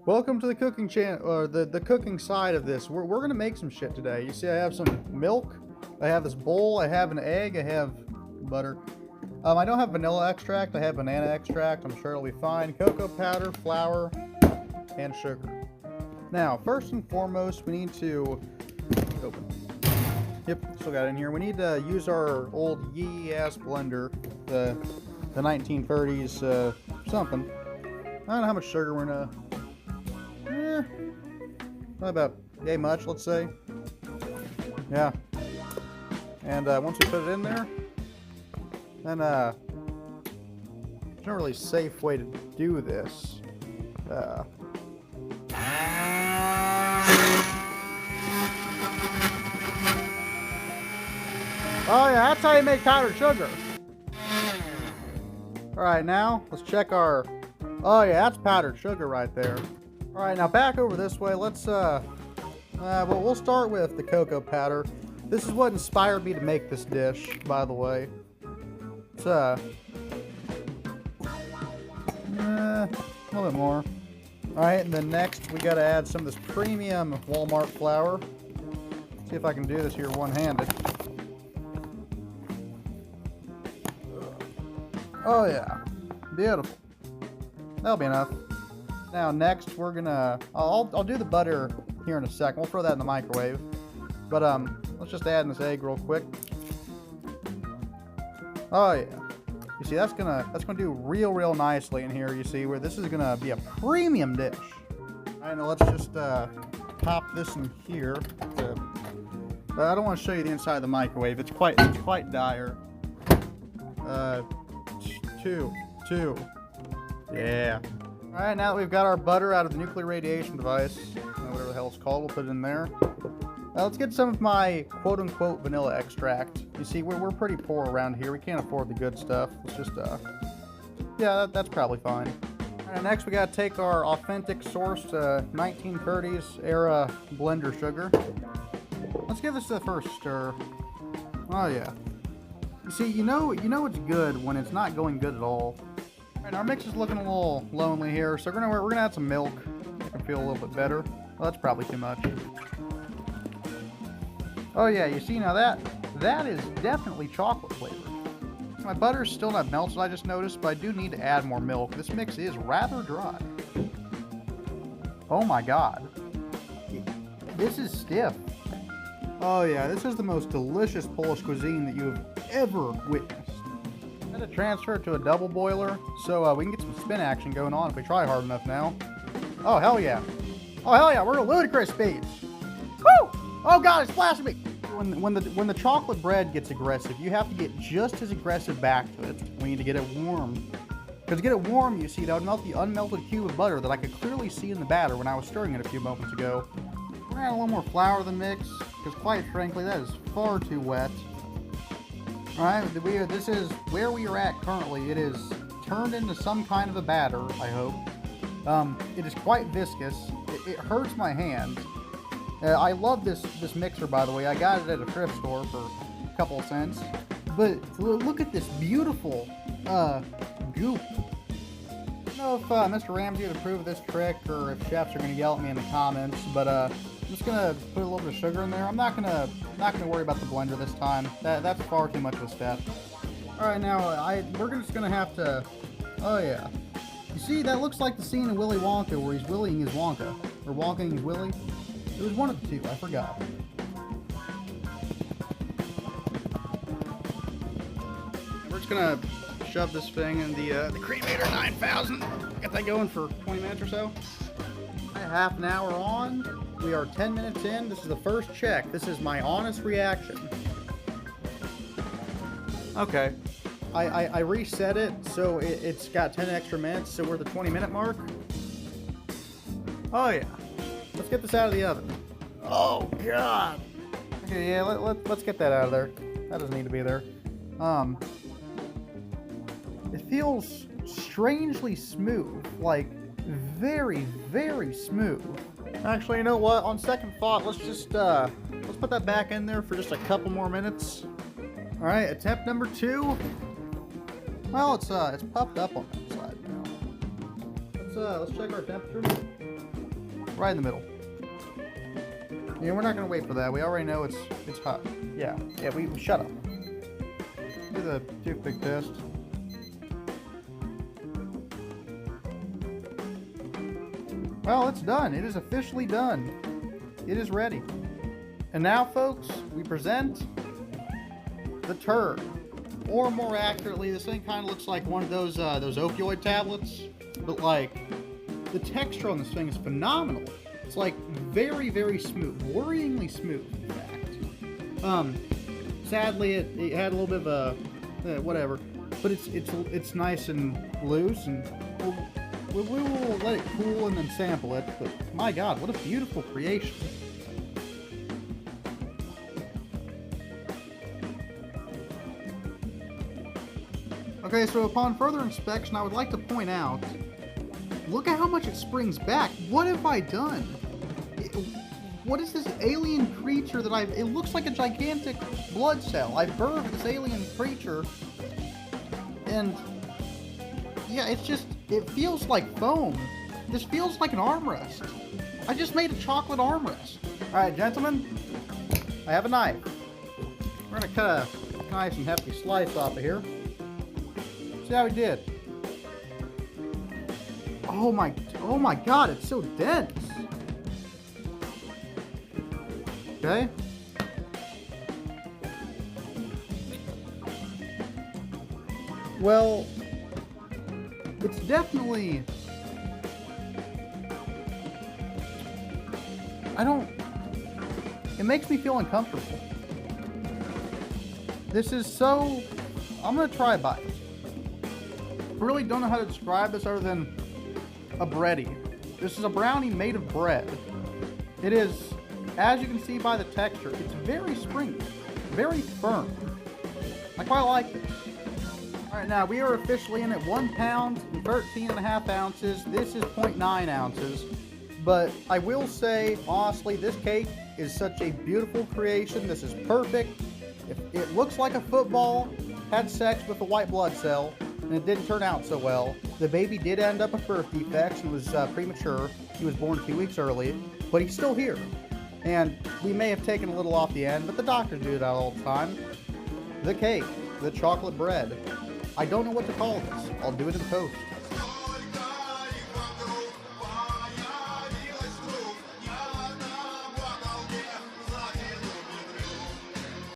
Welcome to the cooking channel, or the cooking side of this. We're gonna make some shit today. You see, I have some milk, I have this bowl, I have an egg, I have butter. I don't have vanilla extract, I have banana extract. I'm sure it'll be fine. Cocoa powder, flour, and sugar. Now, first and foremost, we need to open. Yep, still got it in here. We need to use our old yee-ass blender, the 1930s something. I don't know how much sugar we're gonna. Not about yay much, let's say. Yeah. And once we put it in there, then there's no really safe way to do this. Oh yeah, that's how you make powdered sugar. Alright, now let's check our. Oh yeah, that's powdered sugar right there. Alright, now back over this way. Let's well, we'll start with the cocoa powder. This is what inspired me to make this dish, by the way. It's a little bit more. Alright, and then next we gotta add some of this premium Walmart flour. See if I can do this here one-handed. Oh yeah, beautiful. That'll be enough. Now next we're gonna, I'll do the butter here in a second. We'll throw that in the microwave. But let's just add in this egg real quick. Oh yeah. You see, that's gonna do real nicely in here. You see, where this is gonna be a premium dish. All right, now let's just pop this in here. But I don't want to show you the inside of the microwave. It's quite dire. Two. Yeah. All right, now that we've got our butter out of the nuclear radiation device, whatever the hell it's called, we'll put it in there. Let's get some of my quote-unquote vanilla extract. You see, we're pretty poor around here. We can't afford the good stuff. Let's just, yeah, that's probably fine. All right, next we gotta take our authentic sourced 1930s era blender sugar. Let's give this the first stir. Oh yeah. You see, you know it's good when it's not going good at all. All right, our mix is looking a little lonely here, so we're gonna add some milk. Make it feel a little bit better. Well, that's probably too much. Oh yeah, you see now that is definitely chocolate flavored. My butter's still not melted, I just noticed, but I do need to add more milk. This mix is rather dry. Oh my god. This is stiff. Oh yeah, this is the most delicious Polish cuisine that you have ever witnessed. I'm gonna transfer it to a double boiler so we can get some spin action going on if we try hard enough now. Oh hell yeah. Oh hell yeah, we're at ludicrous speeds. Woo! Oh god, it's splashing me! When the chocolate bread gets aggressive, you have to get just as aggressive back to it. We need to get it warm. Because to get it warm, you see, that would melt the unmelted cube of butter that I could clearly see in the batter when I was stirring it a few moments ago. We're gonna add a little more flour than mix, because quite frankly, that is far too wet. Alright, this is where we are at currently. It is turned into some kind of a batter, I hope. It is quite viscous. It hurts my hands. I love this mixer, by the way. I got it at a thrift store for a couple of cents. But look at this beautiful goop. I don't know if Mr. Ramsey would approve of this trick or if chefs are going to yell at me in the comments, but I'm just going to put a little bit of sugar in there. I'm not gonna worry about the blender this time. That's far too much of a step. Alright, now we're just going to have to... Oh yeah. You see, that looks like the scene in Willy Wonka where he's willying his Wonka. Or wonking his Willy. It was one of the two, I forgot. We're just gonna shove this thing in the Cremator 9000. Get that going for 20 minutes or so. Half an hour on. We are 10 minutes in. This is the first check. This is my honest reaction. Okay. I reset it, so it's got 10 extra minutes, so we're the 20-minute mark. Oh yeah. Let's get this out of the oven. Oh god. Okay, yeah, let's get that out of there. That doesn't need to be there. It feels strangely smooth, like very smooth. Actually, you know what? On second thought, let's put that back in there for just a couple more minutes. All right, attempt number 2. Well, it's puffed up on that side now. Let's check our temperature. Right in the middle. Yeah, we're not gonna wait for that. We already know it's hot. Yeah, we shut up. Do the toothpick test. Well, it's done. It is officially done. It is ready. And now, folks, we present the turd. Or more accurately, this thing kind of looks like one of those opioid tablets, but like the texture on this thing is phenomenal. It's like very, very smooth, worryingly smooth, in fact. Sadly, it had a little bit of a whatever, but it's nice and loose, and we will let it cool and then sample it. But my God, what a beautiful creation! Okay, so upon further inspection, I would like to point out, look at how much it springs back. What have I done? What is this alien creature that it looks like a gigantic blood cell. I birthed this alien creature, and yeah, it feels like foam. This feels like an armrest. I just made a chocolate armrest. All right, gentlemen, I have a knife. We're gonna cut a nice and hefty slice off of here. See how we did. Oh my God, it's so dense. Okay. Well, it's definitely, it makes me feel uncomfortable. This is so, I'm gonna try a bite. I really don't know how to describe this other than a bready. This is a brownie made of bread. It is, as you can see by the texture, it's very springy, very firm. I quite like it. Alright, now we are officially in at 1 pound and 13.5 ounces. This is 0.9 ounces. But I will say, honestly, this cake is such a beautiful creation. This is perfect. If it looks like a football had sex with a white blood cell, and it didn't turn out so well. The baby did end up with birth defects and was premature. He was born 2 weeks early, but he's still here. And we may have taken a little off the end, but the doctors do that all the time. The cake, the chocolate bread. I don't know what to call this. I'll do it in post.